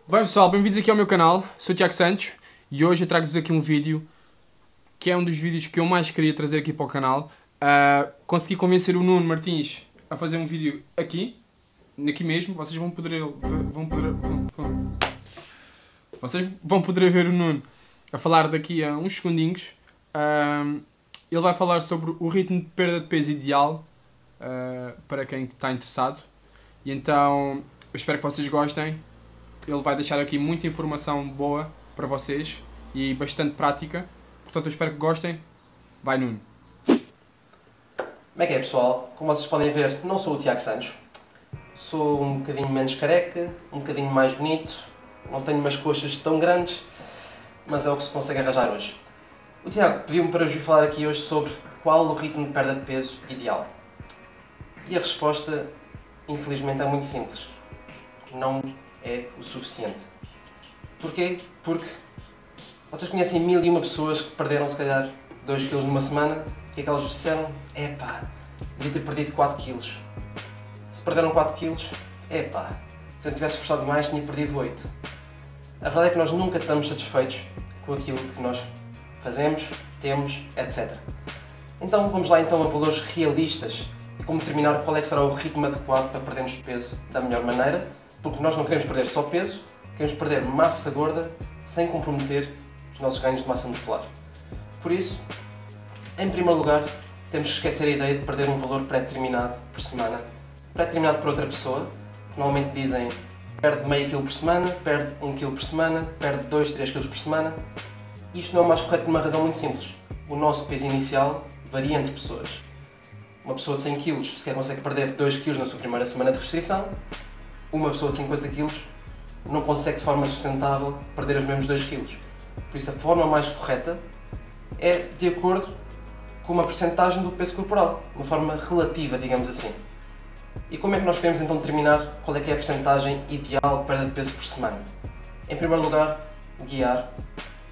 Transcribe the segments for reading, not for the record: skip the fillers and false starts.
Bem pessoal, bem-vindos aqui ao meu canal, sou o Tiago Santos e hoje eu trago-vos aqui um vídeo que é um dos vídeos que eu mais queria trazer aqui para o canal. Consegui convencer o Nuno Martins a fazer um vídeo aqui mesmo, vocês vão poder ver o Nuno a falar daqui a uns segundinhos. Ele vai falar sobre o ritmo de perda de peso ideal para quem está interessado e então eu espero que vocês gostem. Ele vai deixar aqui muita informação boa para vocês e bastante prática. Portanto, eu espero que gostem. Vai, Nuno. Como é que é, pessoal? Como vocês podem ver, não sou o Tiago Santos. Sou um bocadinho menos careca, um bocadinho mais bonito. Não tenho umas coxas tão grandes, mas é o que se consegue arranjar hoje. O Tiago pediu-me para vir falar aqui hoje sobre qual o ritmo de perda de peso ideal. E a resposta, infelizmente, é muito simples. Não é o suficiente. Porquê? Porque vocês conhecem 1001 pessoas que perderam se calhar 2 kg numa semana. O que é que elas disseram? Epá, devia ter perdido 4 kg. Se perderam 4 kg, epá, se eu não tivesse esforçado mais tinha perdido 8. A verdade é que nós nunca estamos satisfeitos com aquilo que nós fazemos, temos, etc. Então vamos lá então a valores realistas e como determinar qual é que será o ritmo adequado para perdermos peso da melhor maneira. Porque nós não queremos perder só peso, queremos perder massa gorda sem comprometer os nossos ganhos de massa muscular. Por isso, em primeiro lugar, temos que esquecer a ideia de perder um valor pré-determinado por semana, pré-determinado por outra pessoa, que normalmente dizem perde meio quilo por semana, perde 1 kg por semana, perde 2, 3 kg por semana. Isto não é o mais correto por uma razão muito simples. O nosso peso inicial varia entre pessoas. Uma pessoa de 100 kg sequer consegue perder 2 kg na sua primeira semana de restrição. Uma pessoa de 50 kg não consegue de forma sustentável perder os mesmos 2 kg. Por isso a forma mais correta é de acordo com uma percentagem do peso corporal, uma forma relativa, digamos assim. E como é que nós podemos então determinar qual é que é a percentagem ideal de perda de peso por semana? Em primeiro lugar, guiar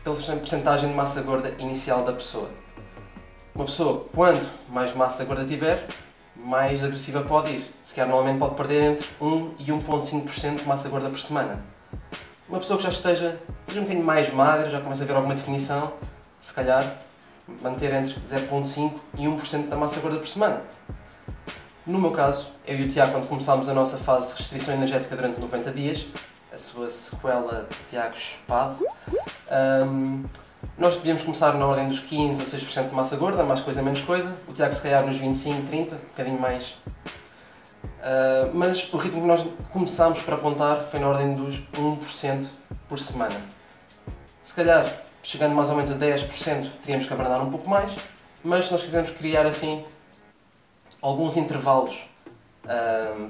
pela percentagem de massa gorda inicial da pessoa. Uma pessoa, quanto mais massa gorda tiver, mais agressiva pode ir. Se calhar normalmente pode perder entre 1 e 1,5% de massa gorda por semana. Uma pessoa que já esteja um bocadinho mais magra, já começa a ver alguma definição, se calhar manter entre 0,5% e 1% da massa gorda por semana. No meu caso, eu e o Tiago, quando começámos a nossa fase de restrição energética durante 90 dias, a sua sequela Tiago Espado, nós devíamos começar na ordem dos 15 a 6% de massa gorda, mais coisa, menos coisa. O Tiago se calhar nos 25, 30, um bocadinho mais. Mas o ritmo que nós começámos para apontar foi na ordem dos 1% por semana. Se calhar, chegando mais ou menos a 10%, teríamos que abrandar um pouco mais, mas se nós quisermos criar assim alguns intervalos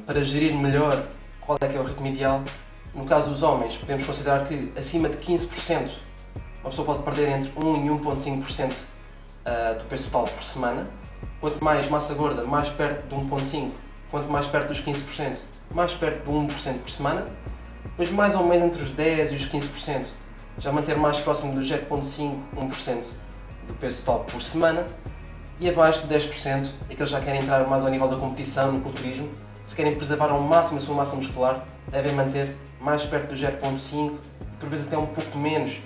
para gerir melhor qual é que é o ritmo ideal, no caso dos homens, podemos considerar que acima de 15%, uma pessoa pode perder entre 1 e 1,5% do peso total por semana. Quanto mais massa gorda, mais perto de 1,5%. Quanto mais perto dos 15%, mais perto de 1% por semana. Depois mais ou menos entre os 10% e os 15%, já manter mais próximo dos 0,5%, 1% do peso total por semana. E abaixo de 10%, aqueles já querem entrar mais ao nível da competição, no culturismo, se querem preservar ao máximo a sua massa muscular, devem manter mais perto do 0,5% e por vezes até um pouco menos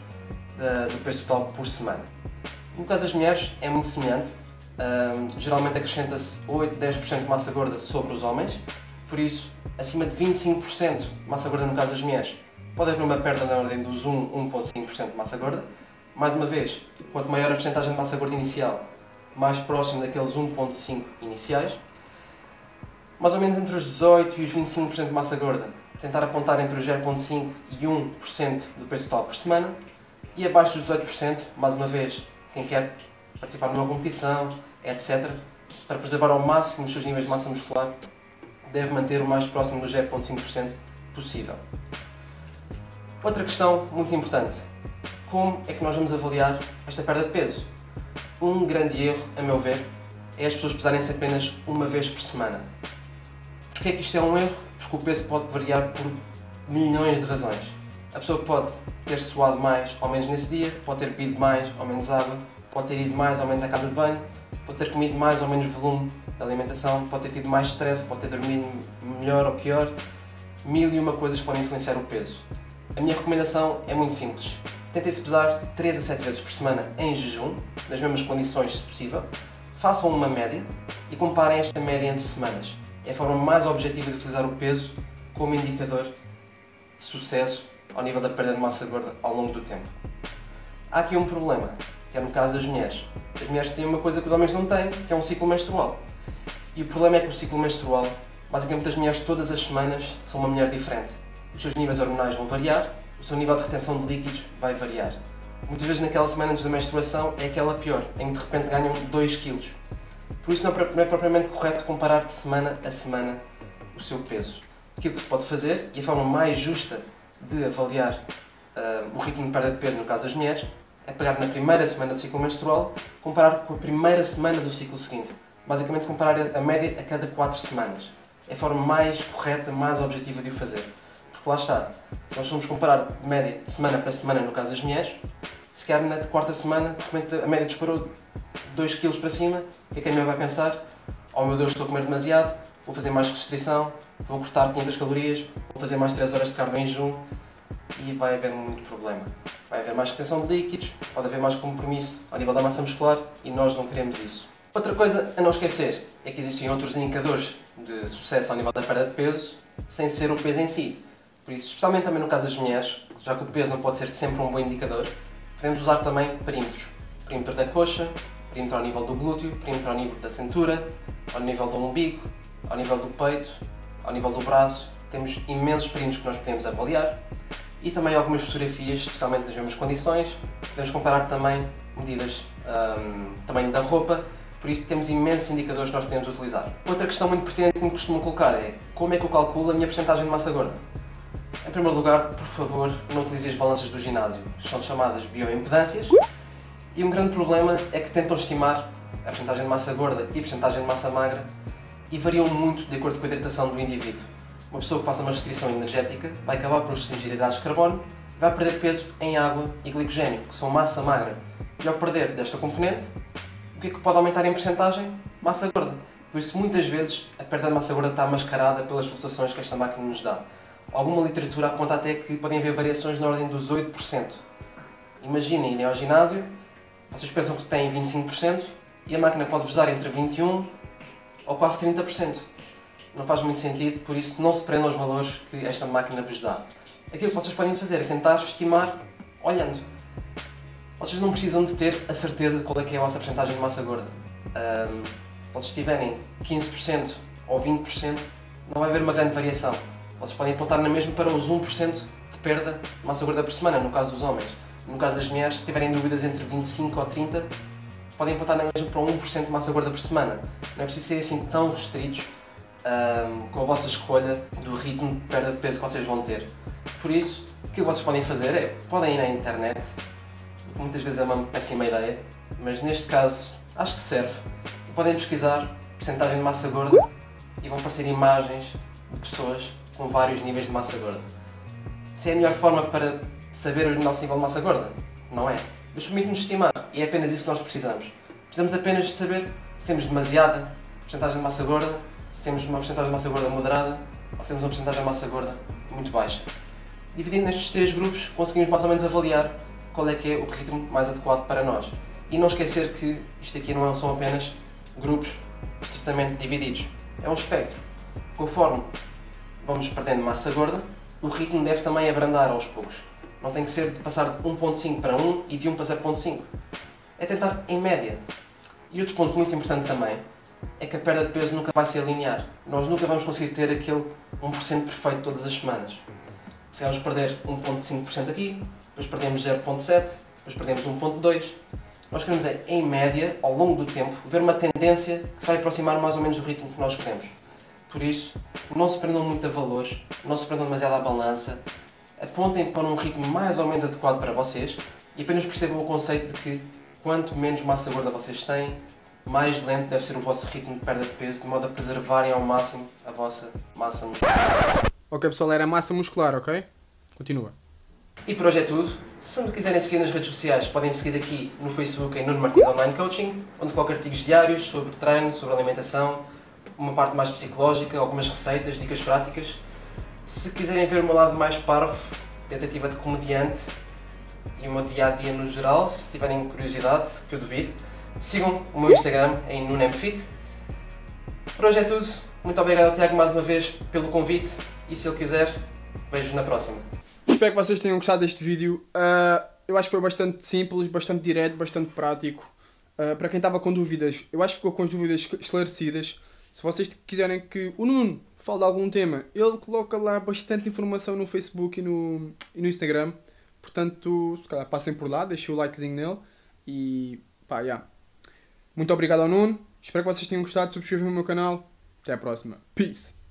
do peso total por semana. No caso das mulheres é muito semelhante, geralmente acrescenta-se 8, 10% de massa gorda sobre os homens, por isso acima de 25% de massa gorda no caso das mulheres pode haver uma perda na ordem dos 1,5% de massa gorda. Mais uma vez, quanto maior a percentagem de massa gorda inicial, mais próximo daqueles 1,5% iniciais. Mais ou menos entre os 18% e os 25% de massa gorda, tentar apontar entre os 0,5% e 1% do peso total por semana. E abaixo dos 18%, mais uma vez, quem quer participar numa competição, etc., para preservar ao máximo os seus níveis de massa muscular, deve manter o mais próximo dos 0,5% possível. Outra questão muito importante: como é que nós vamos avaliar esta perda de peso? Um grande erro, a meu ver, é as pessoas pesarem-se apenas uma vez por semana. Porquê é que isto é um erro? Porque o peso pode variar por milhões de razões. A pessoa pode ter suado mais ou menos nesse dia, pode ter bebido mais ou menos água, pode ter ido mais ou menos à casa de banho, pode ter comido mais ou menos volume de alimentação, pode ter tido mais stress, pode ter dormido melhor ou pior. 1001 coisas podem influenciar o peso. A minha recomendação é muito simples. Tentem-se pesar 3 a 7 vezes por semana em jejum, nas mesmas condições se possível. Façam uma média e comparem esta média entre semanas. É a forma mais objetiva de utilizar o peso como indicador de sucesso ao nível da perda de massa gorda ao longo do tempo. Há aqui um problema, que é no caso das mulheres. As mulheres têm uma coisa que os homens não têm, que é um ciclo menstrual. E o problema é que o ciclo menstrual, basicamente as mulheres todas as semanas são uma mulher diferente. Os seus níveis hormonais vão variar, o seu nível de retenção de líquidos vai variar. Muitas vezes naquela semana antes da menstruação é aquela pior, em que de repente ganham 2 kg. Por isso não é propriamente correto comparar de semana a semana o seu peso. Aquilo que se pode fazer, e a forma mais justa de avaliar o ritmo de perda de peso no caso das mulheres, é pegar na primeira semana do ciclo menstrual, comparar com a primeira semana do ciclo seguinte. Basicamente comparar a média a cada 4 semanas. É a forma mais correta, mais objetiva de o fazer. Porque lá está, se nós formos comparar de média de semana para semana no caso das mulheres, se calhar na quarta semana, de repente a média disparou 2 kg para cima, o que é que a mulher vai pensar? Oh meu Deus, estou a comer demasiado, vou fazer mais restrição, vou cortar 500 calorias, vou fazer mais 3 horas de cardio em jejum e vai haver muito problema. Vai haver mais retenção de líquidos, pode haver mais compromisso ao nível da massa muscular e nós não queremos isso. Outra coisa a não esquecer é que existem outros indicadores de sucesso ao nível da perda de peso, sem ser o peso em si. Por isso, especialmente também no caso das mulheres, já que o peso não pode ser sempre um bom indicador, podemos usar também perímetros. Perímetro da coxa, perímetro ao nível do glúteo, perímetro ao nível da cintura, ao nível do umbigo, ao nível do peito, ao nível do braço. Temos imensos perímetros que nós podemos avaliar e também algumas fotografias, especialmente nas mesmas condições. Podemos comparar também medidas tamanho da roupa, por isso temos imensos indicadores que nós podemos utilizar. Outra questão muito pertinente que me costumam colocar é como é que eu calculo a minha porcentagem de massa gorda? Em primeiro lugar, por favor, não utilize as balanças do ginásio, que são chamadas bioimpedâncias. E um grande problema é que tentam estimar a porcentagem de massa gorda e a porcentagem de massa magra e variam muito de acordo com a hidratação do indivíduo. Uma pessoa que faça uma restrição energética vai acabar por restringir hidratos de carbono e vai perder peso em água e glicogênio, que são massa magra. E ao perder desta componente, o que é que pode aumentar em porcentagem? Massa gorda. Por isso, muitas vezes, a perda de massa gorda está mascarada pelas flutuações que esta máquina nos dá. Alguma literatura aponta até que podem haver variações na ordem dos 8%. Imaginem irem ao ginásio, vocês pensam que têm 25% e a máquina pode-vos dar entre 21% ou quase 30%. Não faz muito sentido, por isso não se prendam aos valores que esta máquina vos dá. Aquilo que vocês podem fazer é tentar estimar olhando. Vocês não precisam de ter a certeza de qual é que é a vossa porcentagem de massa gorda. Se vocês tiverem 15% ou 20%, não vai haver uma grande variação. Vocês podem apontar na mesma para os 1% de perda de massa gorda por semana, no caso dos homens. No caso das mulheres, se tiverem dúvidas entre 25% ou 30%, podem apontar na mesma para 1% de massa gorda por semana. Não é preciso ser assim tão restritos com a vossa escolha do ritmo de perda de peso que vocês vão ter. Por isso, o que vocês podem fazer é, podem ir na internet, que muitas vezes é uma péssima ideia, mas neste caso acho que serve. Podem pesquisar porcentagem de massa gorda e vão aparecer imagens de pessoas com vários níveis de massa gorda. Se é a melhor forma para saber o nosso nível de massa gorda? Não é. Mas permite-nos estimar, e é apenas isso que nós precisamos. Precisamos apenas de saber se temos demasiada porcentagem de massa gorda, se temos uma porcentagem de massa gorda moderada, ou se temos uma porcentagem de massa gorda muito baixa. Dividindo nestes 3 grupos, conseguimos mais ou menos avaliar qual é que é o ritmo mais adequado para nós. E não esquecer que isto aqui não são apenas grupos estritamente divididos. É um espectro. Conforme vamos perdendo massa gorda, o ritmo deve também abrandar aos poucos. Não tem que ser de passar de 1.5 para 1 e de 1 para 0.5. É tentar em média. E outro ponto muito importante também é que a perda de peso nunca vai ser linear. Nós nunca vamos conseguir ter aquele 1% perfeito todas as semanas. Se vamos perder 1.5% aqui, depois perdemos 0.7%, depois perdemos 1.2%. Nós queremos é, em média, ao longo do tempo, ver uma tendência que se vai aproximar mais ou menos do ritmo que nós queremos. Por isso, não se prendam muito a valores, não se prendam demasiado à balança, apontem para um ritmo mais ou menos adequado para vocês e apenas percebam o conceito de que quanto menos massa gorda vocês têm, mais lento deve ser o vosso ritmo de perda de peso, de modo a preservarem ao máximo a vossa massa muscular. Ok pessoal, era massa muscular, ok? Continua. E por hoje é tudo. Se me quiserem seguir nas redes sociais, podem me seguir aqui no Facebook em Nuno Martins Online Coaching, onde coloco artigos diários sobre treino, sobre alimentação, uma parte mais psicológica, algumas receitas, dicas práticas. Se quiserem ver o meu lado mais parvo, tentativa de comediante e o meu dia-a-dia no geral. Se tiverem curiosidade, que eu duvido, sigam o meu Instagram em NunemFit. Por hoje é tudo. Muito obrigado ao Tiago mais uma vez pelo convite e se ele quiser, vejo-vos na próxima. Espero que vocês tenham gostado deste vídeo. Eu acho que foi bastante simples, bastante direto, bastante prático. Para quem estava com dúvidas, eu acho que ficou com as dúvidas esclarecidas. Se vocês quiserem que o Nuno fale de algum tema, ele coloca lá bastante informação no Facebook e no Instagram. Portanto, se calhar passem por lá, deixem o likezinho nele. E pá, yeah. Muito obrigado ao Nuno. Espero que vocês tenham gostado. Subscrevam o meu canal. Até à próxima. Peace!